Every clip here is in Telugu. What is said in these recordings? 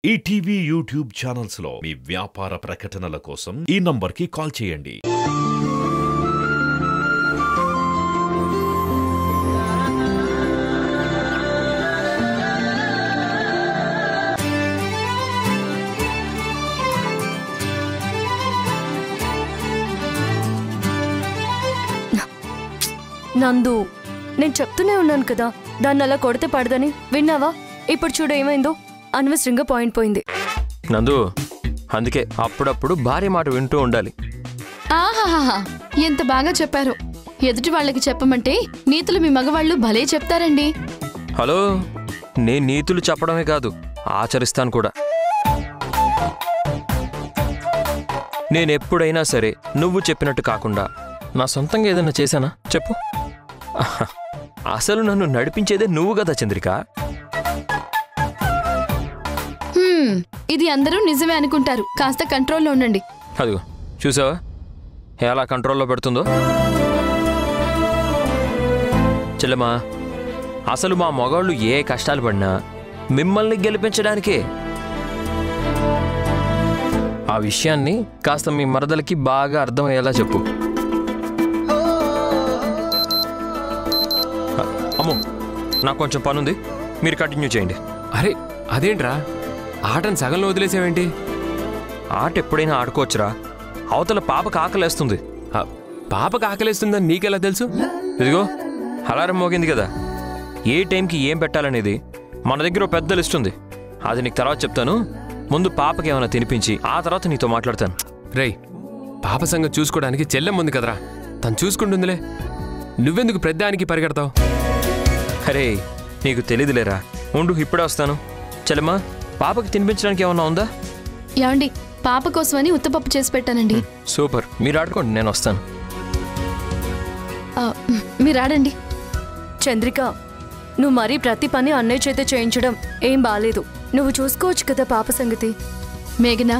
ఈటీవీ యూట్యూబ్ ఛానల్స్ లో మీ వ్యాపార ప్రకటనల కోసం ఈ నంబర్కి కాల్ చేయండి. నందు, నేను చెప్తూనే ఉన్నాను కదా, దాన్ని అలా కొడితే పడదని. విన్నావా? ఇప్పుడు చూడు ఏమైందో. అనవసరంగా పాయింట్ పోయింది. నందు, అందుకే అప్పుడప్పుడు భార్య మాట వింటూ ఉండాలి. ఆహాహా, ఎంత బాగా చెప్పారు. ఎదుటి వాళ్ళకి చెప్పమంటే నీతులు మీ మగవాళ్ళు భలే చెప్తారండి. హలో, నేను నీతులు చెప్పడమే కాదు, ఆచరిస్తాను కూడా. నేనెప్పుడైనా సరే నువ్వు చెప్పినట్టు కాకుండా నా సొంతంగా ఏదన్నా చేశానా చెప్పు. అసలు నన్ను నడిపించేదే నువ్వు కదా చంద్రిక. ఇది అందరూ నిజమే అనుకుంటారు. కాస్త కంట్రోల్లో ఉండండి. అదిగో చూసావా ఎలా కంట్రోల్లో పెడుతుందో. చెల్లెమ్మా, అసలు మా మగవాళ్ళు ఏ కష్టాలు పడినా మిమ్మల్ని గెలిపించడానికే. ఆ విషయాన్ని కాస్త మీ మరదలకి బాగా అర్థమయ్యేలా చెప్పు. అమ్మో, నాకు కొంచెం పనుంది, మీరు కంటిన్యూ చేయండి. అరే అదేంట్రా, ఆటను సగంలో వదిలేసావేంటి? ఆట ఎప్పుడైనా ఆడుకోవచ్చురా. అవతల పాపకు ఆకలేస్తుంది. పాపకు ఆకలేస్తుందని నీకెలా తెలుసు? ఇదిగో అలారం మోగింది కదా. ఏ టైంకి ఏం పెట్టాలనేది మన దగ్గర ఓ పెద్ద లిస్ట్ ఉంది. అది నీకు తర్వాత చెప్తాను. ముందు పాపకి ఏమైనా తినిపించి ఆ తర్వాత నీతో మాట్లాడతాను. రేయ్, పాప సంగతి చూసుకోవడానికి చెల్లెమ్మ ఉంది కదరా, తను చూసుకుంటుందిలే. నువ్వెందుకు పెద్దానికి పరిగెడతావు? అరే నీకు తెలీదులేరా, ఉండు ఇప్పుడే వస్తాను. చెల్లెమ్మా, పాపకి తినిపించడానికి ఏమన్నా ఉందా? ఏమండి, పాప కోసమని ఉత్తపప్పు చేసి పెట్టానండి. సూపర్, మీరు ఆడుకోండి, నేను వస్తాను. మీరు ఆడండి. చంద్రిక, నువ్వు మరీ ప్రతి పని అన్నయ్య చేత చేయించడం ఏం బాలేదు. నువ్వు చూసుకోవచ్చు కదా పాప సంగతి. మేఘనా,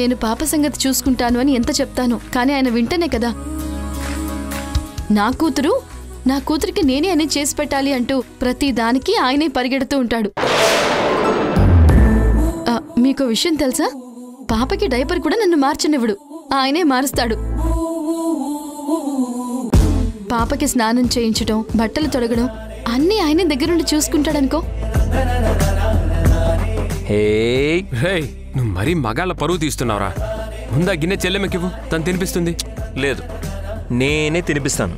నేను పాప సంగతి చూసుకుంటాను అని ఎంత చెప్తాను, కానీ ఆయన వింటనే కదా. నా కూతురికి నేనే అని చేసి పెట్టాలి అంటూ ప్రతి దానికి ఆయనే పరిగెడుతూ ఉంటాడు. మీకు విషయం తెలుసా? పాపకి డైపర్ కూడా నన్ను మార్చనివ్వడు, ఆయనే మారుస్తాడు. పాపకి స్నానం చేయించడం, బట్టలు తొడగడం అన్నీ ఆయనే దగ్గరుండి చూసుకుంటాడనుకో. నువ్వు మరీ మగాళ్ళ పరువు తీస్తున్నావురా. ముందా గిన్నె చెల్లెమ్మకివ్వు, తను తినిపిస్తుంది. లేదు, నేనే తినిపిస్తాను.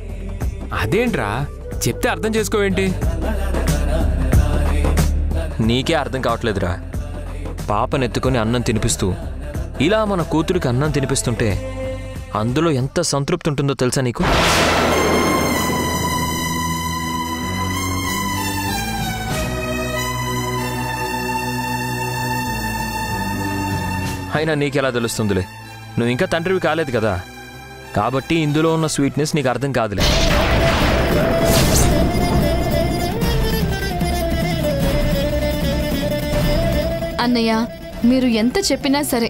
అదేంట్రా, చెప్తే అర్థం చేసుకోవేంటి? నీకే అర్థం కావట్లేదురా. పాపనెత్తుకొని అన్నం తినిపిస్తూ ఇలా మన కూతురికి అన్నం తినిపిస్తుంటే అందులో ఎంత సంతృప్తి ఉంటుందో తెలుసా నీకు? అయినా నీకెలా తెలుస్తుందిలే, నువ్వు ఇంకా తండ్రివి కాలేదు కదా, కాబట్టి ఇందులో ఉన్న స్వీట్నెస్ నీకు అర్థం కాదులే. అన్నయ్య, మీరు ఎంత చెప్పినా సరే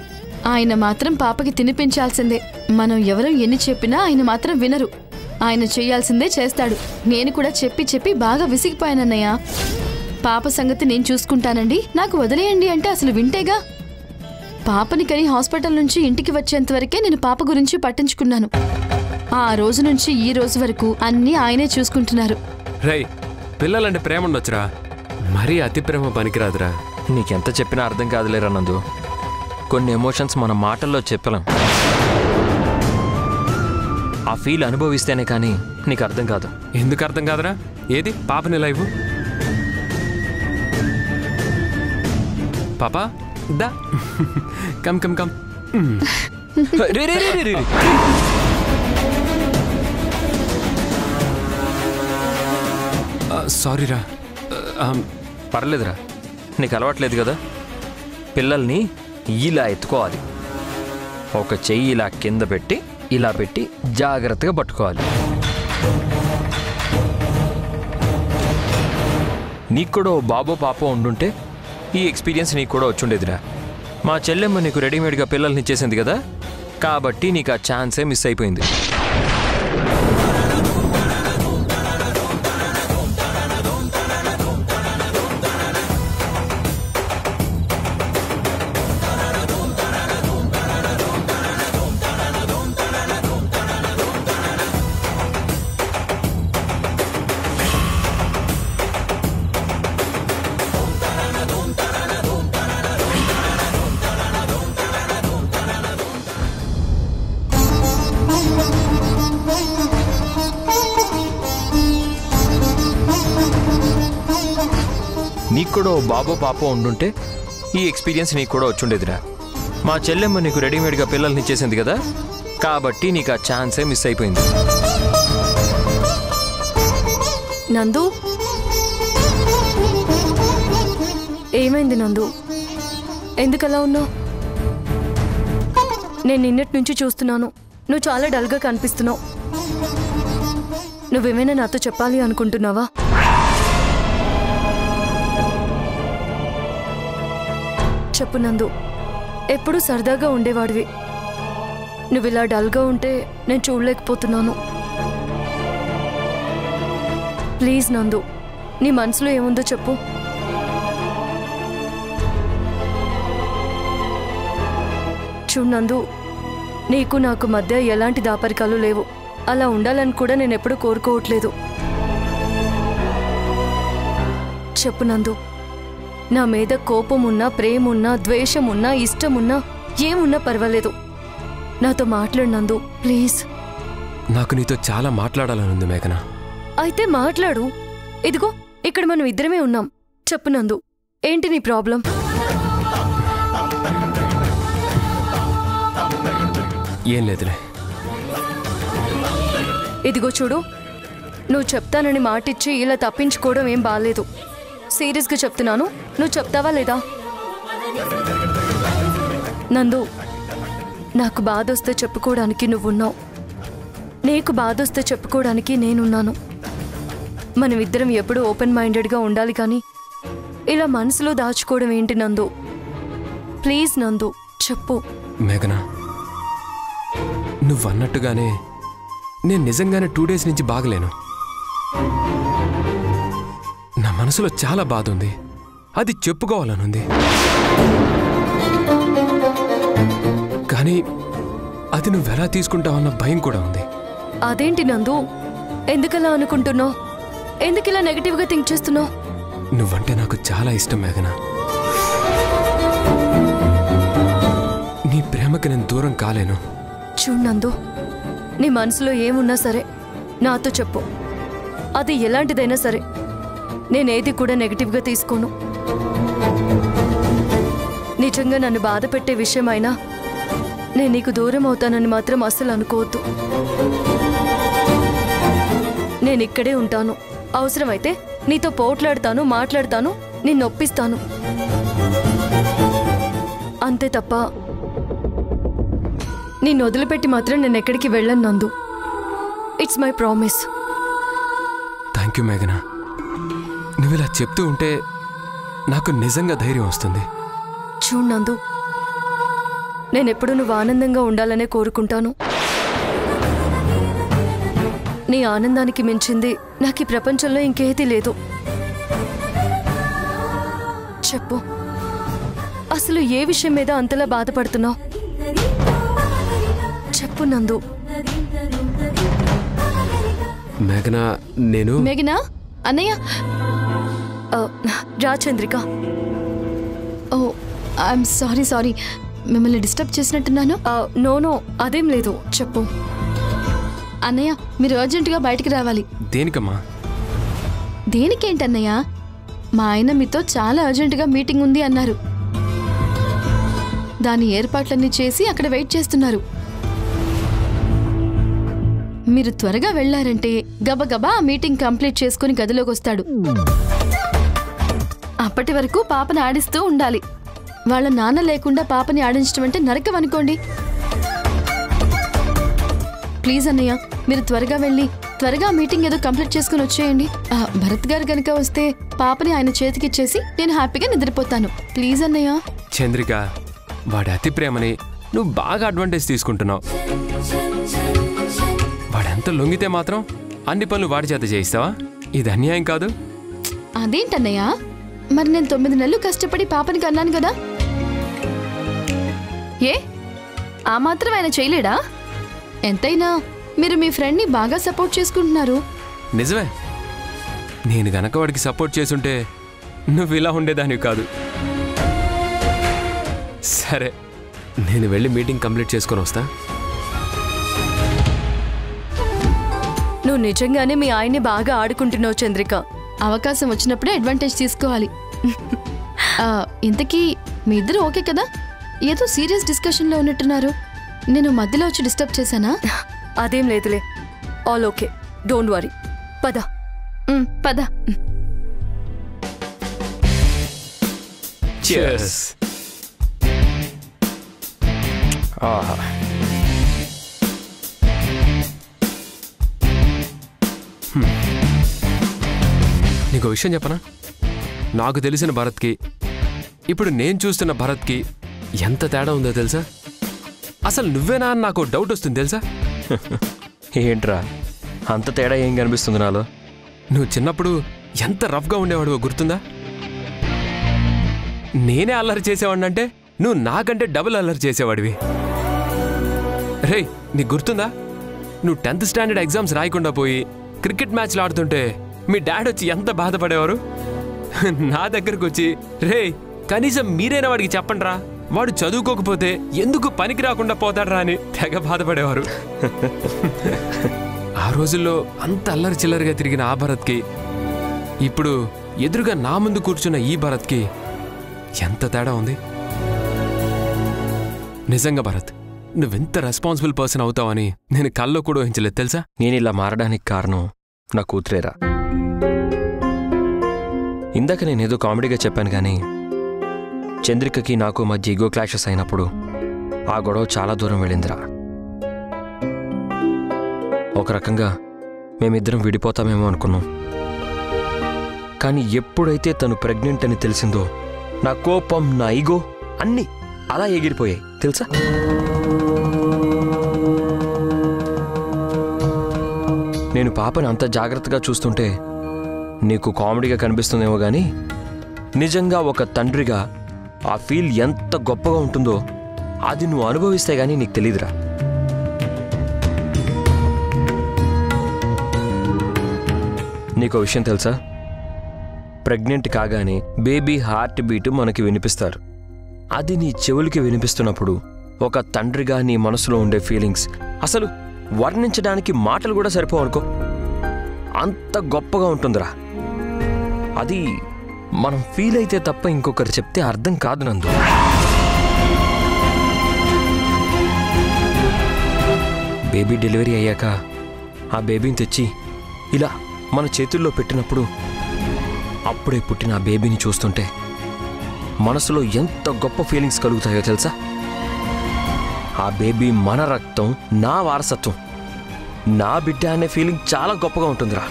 ఆయన మాత్రం పాపకి తినిపించాల్సిందే. మనం ఎవరు ఎన్ని చెప్పినా ఆయన మాత్రం వినరు. ఆయన చేయాల్సిందే చేస్తాడు. నేను కూడా చెప్పి బాగా విసిగిపోయానన్నయ్య. పాప సంగతి నేను చూసుకుంటానండి, నాకు వదిలేయండి అంటే అసలు వింటేగా. పాపని కని హాస్పిటల్ నుంచి ఇంటికి వచ్చేంత వరకే నేను పాప గురించి పట్టించుకున్నాను. ఆ రోజు నుంచి ఈ రోజు వరకు అన్నీ ఆయనే చూసుకుంటున్నారు. రేయ్, పిల్లలంటే ప్రేమ ఉండొచ్చురా, మరీ అతి ప్రేమ పనికిరాదురా. నీకెంత చెప్పినా అర్థం కాదులేరా నందు. కొన్ని ఎమోషన్స్ మన మాటల్లో చెప్పలేం. ఆ ఫీల్ అనుభవిస్తేనే కానీ నీకు అర్థం కాదు. ఎందుకు అర్థం కాదురా? ఏది పాపని లైవ్? పాపా దా, కమ్ కమ్ కమ్. సారీరా. పర్లేదురా, నీకు అలవాట్లేదు కదా. పిల్లల్ని ఇలా ఎత్తుకోవాలి. ఒక చెయ్యి ఇలా కింద పెట్టి ఇలా పెట్టి జాగ్రత్తగా పట్టుకోవాలి. నీకు కూడా ఓ బాబో పాపో ఉండుంటే ఈ ఎక్స్పీరియన్స్ నీకు కూడా వచ్చుండేదిరా. మా చెల్లెమ్మ నీకు రెడీమేడ్గా పిల్లల్ని ఇచ్చేసింది కదా, కాబట్టి నీకు ఆ ఛాన్సే మిస్ అయిపోయింది. కూడా బాబో పాపో ఉండుంటే ఈ ఎక్స్పీరియన్స్ నీకు కూడా వచ్చుండేదిరా. మా చెల్లెమ్మ నీకు రెడీమేడ్గా పిల్లల్ని ఇచ్చేసింది కదా, కాబట్టి నీకు ఆ ఛాన్సే మిస్ అయిపోయింది. నందు, ఏమైంది నందు? ఎందుకలా ఉన్నావు? నేను నిన్నటి నుంచి చూస్తున్నాను, నువ్వు చాలా డల్గా కనిపిస్తున్నావు. నువ్వేమైనా నాతో చెప్పాలి అనుకుంటున్నావా? చెప్పు నందు. ఎప్పుడూ సరదాగా ఉండేవాడివి, నువ్వు ఇలా డల్గా ఉంటే నేను చూడలేకపోతున్నాను. ప్లీజ్ నందు, నీ మనసులో ఏముందో చెప్పు. చూడు నందు, నీకు నాకు మధ్య ఎలాంటి దాపరికాలు లేవు. అలా ఉండాలని కూడా నేను ఎప్పుడూ కోరుకోవట్లేదు. చెప్పు నందు, నా మీద కోపం ఉన్నా, ప్రేమ ఉన్నా, ద్వేషం ఉన్నా, ఇష్టం ఉన్నా, ఏమున్నా పర్వాలేదు, నాతో మాట్లాడు నందు, ప్లీజ్. నాకు నీతో చాలా మాట్లాడాలనుంది మేఘన. అయితే మాట్లాడు. ఇదిగో ఇక్కడ మనం ఇద్దరమే ఉన్నాం. చెప్పు నందు, ఏంటి నీ ప్రాబ్లం? ఏం లేదులే. ఇదిగో చూడు, నువ్వు చెప్తానని మాటిచ్చి ఇలా తప్పించుకోవడం ఏం బాలేదు. సీరియస్గా చెప్తున్నాను, నువ్వు చెప్తావా లేదా? నందు, నాకు బాధ వస్తే చెప్పుకోవడానికి నువ్వున్నావు, నీకు బాధ వస్తే చెప్పుకోవడానికి నేనున్నాను. మనం ఇద్దరం ఎప్పుడూ ఓపెన్ మైండెడ్గా ఉండాలి, కానీ ఇలా మనసులో దాచుకోవడం ఏంటి నందు? ప్లీజ్ నందు, చెప్పు. మేఘన, నువ్వన్నట్టుగానే నేను నిజంగానే 2 days నుంచి బాగలేను. నా మనసులో చాలా బాధ ఉంది, అది చెప్పుకోవాలనుంది. కానీ అది నువ్వెలా తీసుకుంటావన్న భయం కూడా ఉంది. అదేంటి నందు, ఎందుకలా అనుకుంటున్నావు? ఎందుకు ఇలా నెగటివ్గా థింక్ చేస్తున్నావు? నువ్వంటే నాకు చాలా ఇష్టం మేఘన. నీ ప్రేమకి నేను దూరం కాలేను. చూడు నందు, నీ మనసులో ఏమున్నా సరే నాతో చెప్పు. అది ఎలాంటిదైనా సరే, నేనేది కూడా నెగటివ్గా తీసుకోను. నిజంగా నన్ను బాధ పెట్టే విషయమైనా నేను నీకు దూరం అవుతానని మాత్రం అస్సలు అనుకోవద్దు. నేను ఇక్కడే ఉంటాను, అవసరమైతే నీతో పోట్లాడతాను, మాట్లాడతాను, నిన్ను ఒప్పిస్తాను, అంతే తప్ప నిన్ను వదిలిపెట్టి మాత్రం నేను ఎక్కడికి వెళ్ళను నందు. It's my promise. Thank you మేఘన. నువ్వు ఇలా చెప్తూ ఉంటే నాకు నిజంగా ధైర్యం వస్తుంది. చూడు నందు, నేనెప్పుడు నువ్వు ఆనందంగా ఉండాలనే కోరుకుంటాను. నీ ఆనందానికి మించింది నాకు ఈ ప్రపంచంలో ఇంకేదీ లేదు. చెప్పు, అసలు ఏ విషయం మీద అంతలా బాధపడుతున్నావు? చెప్పు నందు. మేఘన, నేను మేఘనా, అన్నయ్య. రా చంద్రిక. ఓ, ఐఎమ్ సారీ, మిమ్మల్ని డిస్టర్బ్ చేసినట్టున్నాను. నో నో, అదేం లేదు, చెప్పు. అన్నయ్య, మీరు అర్జెంటుగా బయటికి రావాలి. దేనికమ్మా? దేనికేంటన్నయ్య? మా ఆయన మీతో చాలా అర్జెంటుగా మీటింగ్ ఉంది అన్నారు. దాని ఏర్పాట్లన్నీ చేసి అక్కడ వెయిట్ చేస్తున్నారు. మీరు త్వరగా వెళ్లారంటే గబగబా ఆ మీటింగ్ కంప్లీట్ చేసుకుని గదిలోకి వస్తాడు. అప్పటి వరకు పాపని ఆడిస్తూ ఉండాలి. వాళ్ళ నాన్న లేకుండా పాపని ఆడించడం అంటే నరకం అనుకోండి. ప్లీజ్ అన్నయ్య, మీరు త్వరగా వెళ్ళి త్వరగా మీటింగ్ ఏదో కంప్లీట్ చేసుకుని వచ్చేయండి. భరత్ గారు కనుక వస్తే పాపని ఆయన చేతికిచ్చేసి నేను హ్యాపీగా నిద్రపోతాను. ప్లీజ్ అన్నయ్య. చంద్రిక, వాడి అతి ప్రేమని నువ్వు బాగా అడ్వాంటేజ్ తీసుకుంటున్నావు. వాడెంత లొంగితే మాత్రం అన్ని పనులు వాడి చేత చేయిస్తావా? ఇది అన్యాయం కాదు? అదేంటన్నయ్య, మరి నేను 9 నెలలు కష్టపడి పాపని కన్నాను కదా. ఏ ఆ మాత్రం ఆయన చేయలేడా? ఎంతైనా మీరు మీ ఫ్రెండ్ని బాగా సపోర్ట్ చేసుకుంటున్నారు. నిజమే. నేను గనక వాడికి సపోర్ట్ చేసుంటే నువ్వు ఇలా ఉండేదానివి కాదు. సరే, నేను వెళ్ళి మీటింగ్ కంప్లీట్ చేసుకొని వస్తా. నువ్వు నిజంగానే మీ ఆయన్ని బాగా ఆడుకుంటున్నావు చంద్రిక. అవకాశం వచ్చినప్పుడే అడ్వాంటేజ్ తీసుకోవాలి. ఇంతకీ మీ ఇద్దరు ఓకే కదా? ఏదో సీరియస్ డిస్కషన్లో ఉన్నట్టున్నారు. నేను మధ్యలో వచ్చి డిస్టర్బ్ చేశానా? అదేం లేదులే, ఆల్ ఓకే, డోంట్ వరీ. పద పద. Cheers. ఆహా. నీకు విషయం చెప్పనా? నాకు తెలిసిన భరత్కి ఇప్పుడు నేను చూస్తున్న భరత్కి ఎంత తేడా ఉందో తెలుసా? అసలు నువ్వేనా అని నాకు డౌట్ వస్తుంది తెలుసా? ఏంట్రా అంత తేడా ఏం కనిపిస్తుంది నాలో? నువ్వు చిన్నప్పుడు ఎంత రఫ్గా ఉండేవాడు గుర్తుందా? నేనే అల్లరి చేసేవాడినంటే నువ్వు నాకంటే డబుల్ అల్లరి చేసేవాడివి. రేయ్, నీకు గుర్తుందా? నువ్వు 10th స్టాండర్డ్ ఎగ్జామ్స్ రాయకుండా పోయి క్రికెట్ మ్యాచ్లు ఆడుతుంటే మీ డాడ్ వచ్చి ఎంత బాధపడేవారు? నా దగ్గరకు వచ్చి, రేయ్ కనీసం మీరైనా వాడికి చెప్పండిరా, వాడు చదువుకోకపోతే ఎందుకు పనికి రాకుండా పోతాడ్రా అని తెగ బాధపడేవారు. ఆ రోజుల్లో అంత అల్లరి చిల్లరిగా తిరిగిన ఆ భరత్కి ఇప్పుడు ఎదురుగా నా ముందు కూర్చున్న ఈ భరత్కి ఎంత తేడా ఉంది. నిజంగా భరత్, నువ్వెంత రెస్పాన్సిబుల్ పర్సన్ అవుతావని నేను కల్లో కూడా ఊహించలేదు తెలుసా? నేను ఇలా మారడానికి కారణం నా కూతురేరా. ఇందాక నేనేదో కామెడీగా చెప్పాను కానీ చంద్రికకి నాకు మధ్య ఈగో క్లాషెస్ అయినప్పుడు ఆ గొడవ చాలా దూరం వెళ్ళిందిరా. ఒక రకంగా మేమిద్దరం విడిపోతామేమో అనుకున్నాం. కానీ ఎప్పుడైతే తను ప్రెగ్నెంట్ అని తెలిసిందో నా కోపం, నా ఈగో అన్నీ అలా ఎగిరిపోయాయి తెలుసా? నేను పాపని అంత జాగ్రత్తగా చూస్తుంటే నీకు కామెడీగా కనిపిస్తుందేమో కానీ నిజంగా ఒక తండ్రిగా ఆ ఫీల్ ఎంత గొప్పగా ఉంటుందో అది నువ్వు అనుభవిస్తే గానీ నీకు తెలీదురా. నీకో విషయం తెలుసా? ప్రెగ్నెంట్ కాగానే బేబీ హార్ట్ బీట్ మనకి వినిపిస్తారు. అది నీ చెవులకి వినిపిస్తున్నప్పుడు ఒక తండ్రిగా నీ మనసులో ఉండే ఫీలింగ్స్ అసలు వర్ణించడానికి మాటలు కూడా సరిపోవనుకో, అంత గొప్పగా ఉంటుందిరా. అది మనం ఫీల్ అయితే తప్ప ఇంకొకరు చెప్తే అర్థం కాదు నందు. బేబీ డెలివరీ అయ్యాక ఆ బేబీని తెచ్చి ఇలా మన చేతుల్లో పెట్టినప్పుడు అప్పుడే పుట్టిన ఆ బేబీని చూస్తుంటే మనసులో ఎంత గొప్ప ఫీలింగ్స్ కలుగుతాయో తెలుసా? ఆ బేబీ మన రక్తం, నా వారసత్వం, నా బిడ్డ అనే ఫీలింగ్ చాలా గొప్పగా ఉంటుందిరా.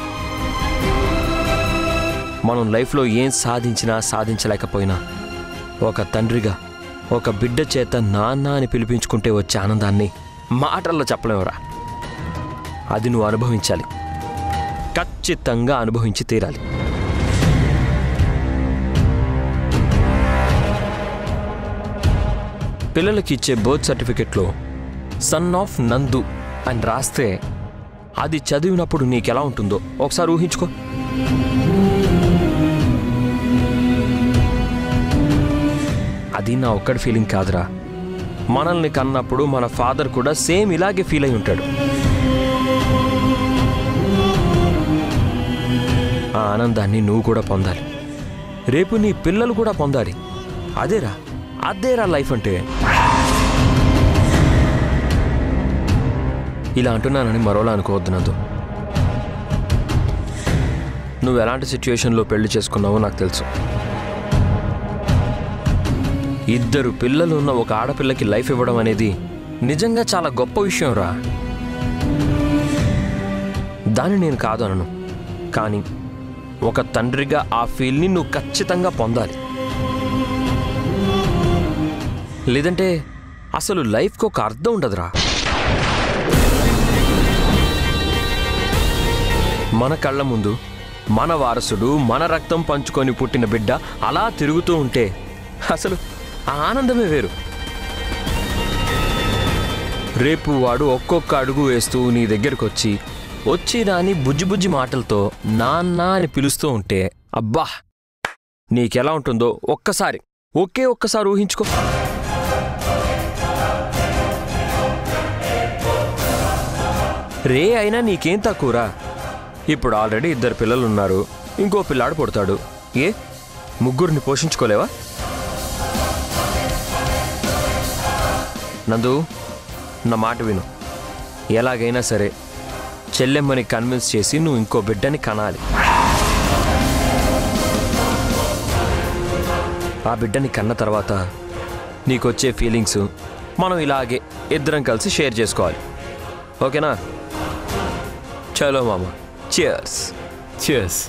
మనం లైఫ్లో ఏం సాధించినా సాధించలేకపోయినా ఒక తండ్రిగా ఒక బిడ్డ చేత నాన్న అని పిలిపించుకుంటే వచ్చే ఆనందాన్ని మాటల్లో చెప్పలేవురా. అది నువ్వు అనుభవించాలి, ఖచ్చితంగా అనుభవించి తీరాలి. పిల్లలకి ఇచ్చే బర్త్ సర్టిఫికెట్లో సన్ ఆఫ్ నందు అని రాస్తే అది చదివినప్పుడు నీకెలా ఉంటుందో ఒకసారి ఊహించుకో. అది నా ఒక్కడి ఫీలింగ్ కాదురా. మనల్ని కన్నప్పుడు మన ఫాదర్ కూడా సేమ్ ఇలాగే ఫీల్ అయి ఉంటాడు. ఆ ఆనందాన్ని నువ్వు కూడా పొందాలి, రేపు నీ పిల్లలు కూడా పొందాలి. అదేరా లైఫ్ అంటే. ఇలా అంటున్నానని మరోలా అనుకోవద్దు నందు. నువ్వు ఎలాంటి సిచ్యువేషన్లో పెళ్లి చేసుకున్నావో నాకు తెలుసు. 2 పిల్లలు ఉన్న ఒక ఆడపిల్లకి లైఫ్ ఇవ్వడం అనేది నిజంగా చాలా గొప్ప విషయం రా. దాన్ని నేను కాదు అనను, కానీ ఒక తండ్రిగా ఆ ఫీల్ని నువ్వు ఖచ్చితంగా పొందాలి. లేదంటే అసలు లైఫ్కి ఒక అర్థం ఉండదురా. మన కళ్ళ ముందు మన వారసుడు, మన రక్తం పంచుకొని పుట్టిన బిడ్డ అలా తిరుగుతూ ఉంటే అసలు ఆ ఆనందమే వేరు. రేపు వాడు ఒక్కొక్క అడుగు వేస్తూ నీ దగ్గరకు వచ్చి రాని బుజ్జి మాటలతో నాన్న అని పిలుస్తూ ఉంటే అబ్బా నీకెలా ఉంటుందో ఒక్కసారి ఊహించుకో. రే అయినా నీకేం తక్కువరా. ఇప్పుడు ఆల్రెడీ 2 పిల్లలున్నారు, ఇంకో పిల్లాడు పుడతాడు. ముగ్గురిని పోషించుకోలేవా? నందు, నా మాట విను. ఎలాగైనా సరే చెల్లెమ్మని కన్విన్స్ చేసి నువ్వు ఇంకో బిడ్డని కనాలి. ఆ బిడ్డని కన్న తర్వాత నీకొచ్చే ఫీలింగ్స్ మనం ఇలాగే ఇద్దరం కలిసి షేర్ చేసుకోవాలి. ఓకేనా? చలో మామ, చియర్స్. చియర్స్.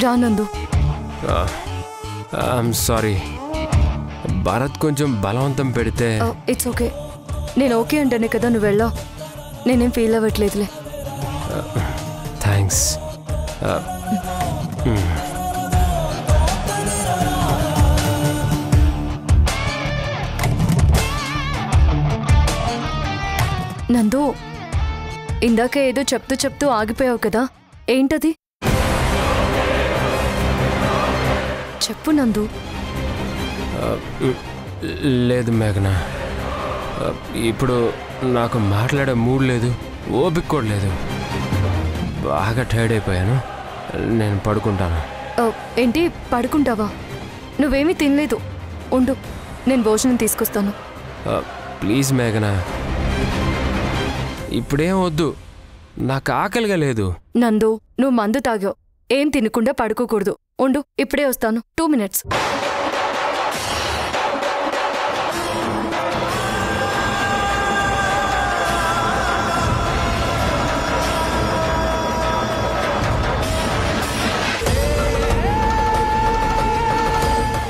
రానందు. ఐఎమ్ సారీ, భరత్ కొంచెం బలవంతం పెడితే. It's okay. నేను ఓకే అంటేనే కదా నువ్వు వెళ్ళావు. నేనేం ఫీల్ అవ్వట్లేదులే. థ్యాంక్స్. నందు, ఇందాక ఏదో చెప్తూ ఆగిపోయావు కదా, ఏంటది? చెప్పు నందు. లేదు మేఘన, ఇప్పుడు నాకు మాట్లాడే మూడ్ లేదు, ఓపిక కూడా లేదు. బాగా టైర్డ్ అయిపోయాను. నేను పడుకుంటాను. ఏంటి పడుకుంటావా? నువ్వేమీ తినలేదు. ఉండు, నేను భోజనం తీసుకొస్తాను. ప్లీజ్ మేఘన, ఇప్పుడేం వద్దు, నాకు ఆకలిగా లేదు. నందు, నువ్వు మందు తాగావు, ఏం తినకుండా పడుకోకూడదు. ఉండు, ఇప్పుడే వస్తాను. 2 minutes.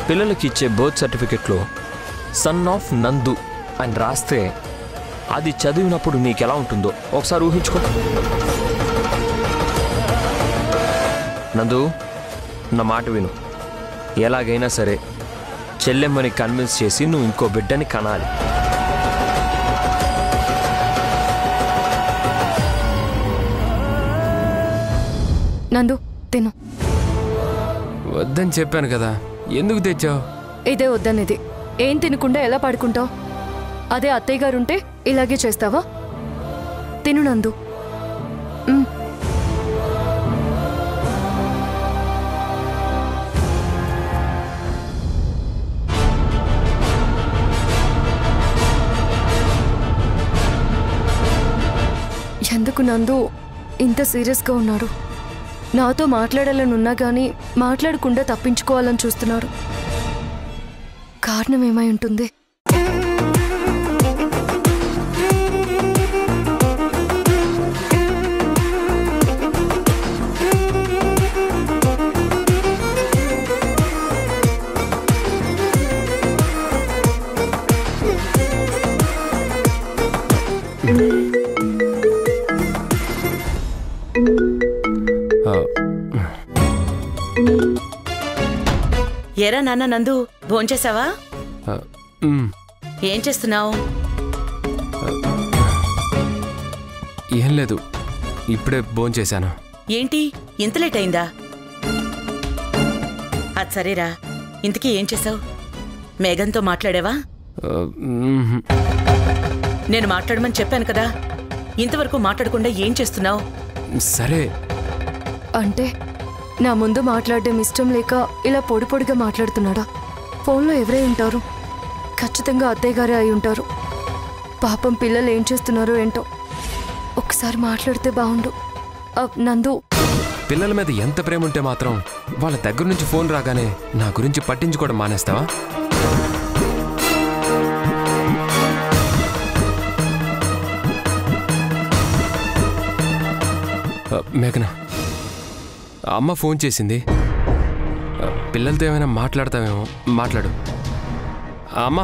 పిల్లలకి ఇచ్చే బర్త్ సర్టిఫికెట్లో సన్ ఆఫ్ నందు అని రాస్తే అది చదివినప్పుడు నీకెలా ఉంటుందో ఒకసారి ఊహించుకో. నందు, నా మాట విను. ఎలాగైనా సరే చెల్లెమ్మని కన్విన్స్ చేసి నువ్వు ఇంకో బిడ్డని కనాలి. నందు, తిను. వద్దని చెప్పాను కదా, ఎందుకు తెచ్చావు? ఇదే వద్దనేది. ఏం తినకుండా ఎలా పడుకుంటావు? అదే అత్తయ్య గారుంటే ఇలాగే చేస్తావా? తిను నందు. ఎందుకు నందు ఇంత సీరియస్గా ఉన్నాడు? నాతో మాట్లాడాలని ఉన్నా కానీ మాట్లాడకుండా తప్పించుకోవాలని చూస్తున్నాడు. కారణం ఏమై ఉంటుంది? ఏరా నాన్న నందు, భోంచేసావా? ఏం చేస్తున్నావు? ఏం లేదు, ఇప్పుడే భోంచేశాను. ఏంటి ఇంత లేట్ అయిందా? అది సరేరా, ఇంతకీ ఏం చేసావు? మేఘన్తో మాట్లాడావా? నేను మాట్లాడమని చెప్పాను కదా, ఇంతవరకు మాట్లాడకుండా ఏం చేస్తున్నావు? సరే అంటే నా ముందు మాట్లాడడం ఇష్టం లేక ఇలా పొడిగా మాట్లాడుతున్నాడా? ఫోన్లో ఎవరై ఉంటారు? ఖచ్చితంగా అత్తయ్య గారే అయి ఉంటారు. పాపం పిల్లలు ఏం చేస్తున్నారో ఏంటో, ఒకసారి మాట్లాడితే బాగుండు. నందు, పిల్లల మీద ఎంత ప్రేమ ఉంటే మాత్రం వాళ్ళ దగ్గర నుంచి ఫోన్ రాగానే నా గురించి పట్టించుకోవడం మానేస్తావా? మేఘన, అమ్మ ఫోన్ చేసింది. పిల్లలతో ఏమైనా మాట్లాడతావేమో, మాట్లాడు. అమ్మ,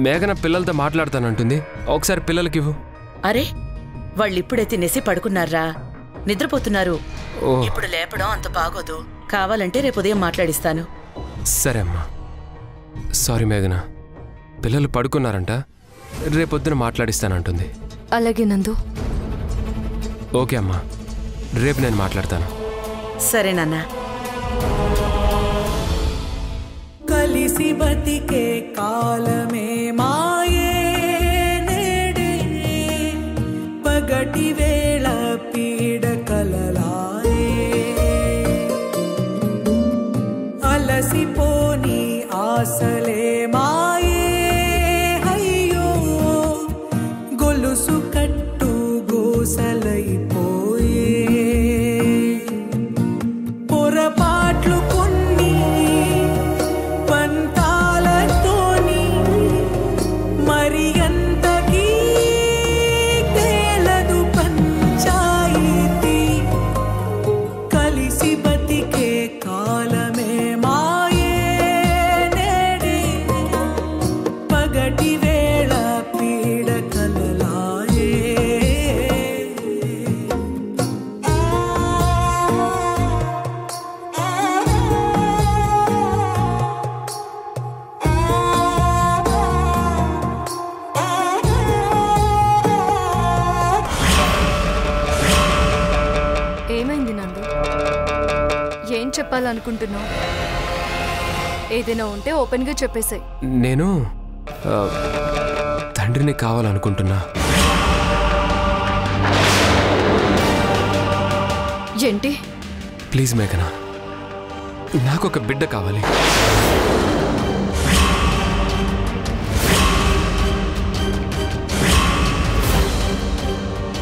మేఘన పిల్లలతో మాట్లాడతానంటుంది, ఒకసారి పిల్లలకి ఇవ్వు. అరే, వాళ్ళిప్పుడే తినేసి పడుకున్నారా, నిద్రపోతున్నారు. ఓ ఇప్పుడు లేపడం అంత బాగోదు. కావాలంటే రేపు ఉదయం మాట్లాడిస్తాను. సరే అమ్మా. సారీ మేఘన, పిల్లలు పడుకున్నారంట, రేపొద్దున మాట్లాడిస్తానంటుంది. అలాగే నందు. ఓకే అమ్మా, రేపు నేను మాట్లాడతాను. సరే నాన్న. కలిసి బతికే కాలమే మాయే నేడే, పగటి వేళ పీడ కలలాయే, అలసిపోని ఆశలే మాయే, అయ్యో గొలుసు కట్టు గోసలైపోయే, పొరపాట్లు కొన్ని పంతాలతోని మరి అంతకీ తేలదు పంచాయితీ, కలిసి బతికే కాలమే మాయే నేడే, పగటి వేళ పీడ కలలాయే. ఏమైంది నందు? ఏం చెప్పాలనుకుంటున్నావు? ఏదైనా ఉంటే ఓపెన్గా చెప్పేసాయి. నేను తండ్రిని కావాలనుకుంటున్నా. ఏంటి? ప్లీజ్ మేఘన, నాకు ఒక బిడ్డ కావాలి.